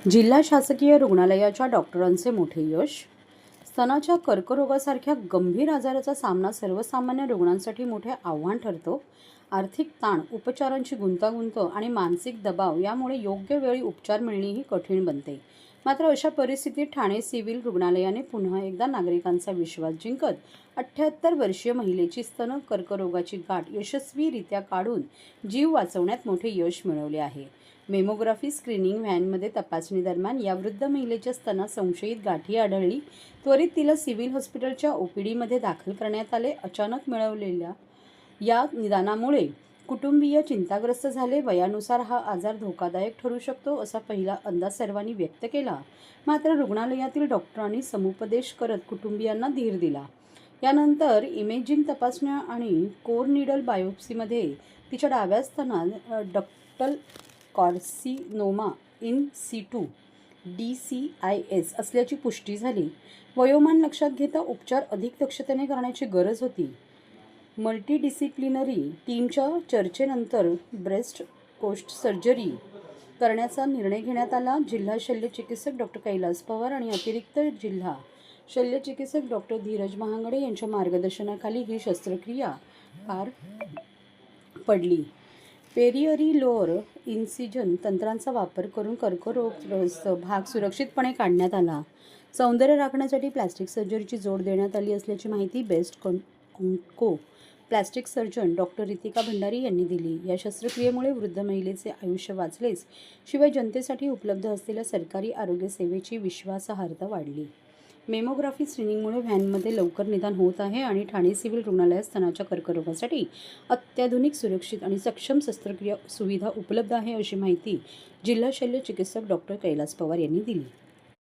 जिल्हा शासकीय रुग्णालयाच्या डॉक्टरांचे मोठे यश. स्तनाच्या कर्करोगासारख्या गंभीर आजाराचा सामना सर्वसामान्य रुग्णांसाठी मोठे आव्हान ठरतो. आर्थिक ताण, उपचारांची गुंतागुंत आणि मानसिक दबाव यामुळे योग्य वेळी उपचार मिळणेही कठीण बनते. मात्र अशा परिस्थितीत ठाणे सिव्हिल रुग्णालयाने पुन्हा एकदा नागरिकांचा विश्वास जिंकत 78 वर्षीय महिलेची स्तन कर्करोगाची गाठ यशस्वीरित्या काढून जीव वाचवण्यात मोठे यश मिळवले आहे. मेमोग्राफी स्क्रीनिंग व्हॅनमध्ये तपासणी दरम्यान या वृद्ध महिलेच्या स्तनात संशयित गाठी आढळली. त्वरित तिला सिव्हिल हॉस्पिटलच्या ओपीडीमध्ये दाखल करण्यात आले. अचानक मिळवलेल्या या निदानामुळे कुटुंबीय चिंताग्रस्त झाले. वयानुसार हा आजार धोकादायक ठरू शकतो असा पहिला अंदाज सर्वांनी व्यक्त केला. मात्र रुग्णालयातील डॉक्टरांनी समुपदेश करत कुटुंबियांना धीर दिला. यानंतर इमेजिंग तपासण्या आणि कोर निडल बायोप्सीमध्ये तिच्या डाव्या स्तनात ductal carcinoma in situ DCIS असल्याची पुष्टी झाली. वयोमान लक्षात घेता उपचार अधिक दक्षतेने करण्याची गरज होती. मल्टीडिसिप्लिनरी टीमच्या चर्चेनंतर ब्रेस्ट पोस्ट सर्जरी करण्याचा निर्णय घेण्यात आला. जिल्हा शल्यचिकित्सक डॉक्टर कैलास पवार आणि अतिरिक्त जिल्हा शल्यचिकित्सक डॉक्टर धीरज महागडे यांच्या मार्गदर्शनाखाली ही शस्त्रक्रिया पार पडली. पेरियरी लोअर इन्सिजन तंत्रांचा वापर करून कर्करोगग्रस्त भाग सुरक्षितपणे काढण्यात आला. सौंदर्य राखण्यासाठी प्लास्टिक सर्जरीची जोड देण्यात आली असल्याची माहिती best onco plastic surgeon doctor Ritika Bhandari यांनी दिली. या शस्त्रक्रियेमुळे वृद्ध महिलेचे आयुष्य वाचलेच, शिवाय जनतेसाठी उपलब्ध असलेल्या सरकारी आरोग्य सेवेची विश्वासार्हता वाढली. मेमोग्राफी स्क्रीनिंगमुळे व्हॅनमध्ये लवकर निदान होत आहे आणि ठाणे सिव्हिल रुग्णालयात स्तनाच्या कर्करोगासाठी अत्याधुनिक, सुरक्षित आणि सक्षम शस्त्रक्रिया सुविधा उपलब्ध आहे, अशी माहिती जिल्हा शल्य चिकित्सक डॉक्टर कैलास पवार यांनी दिली.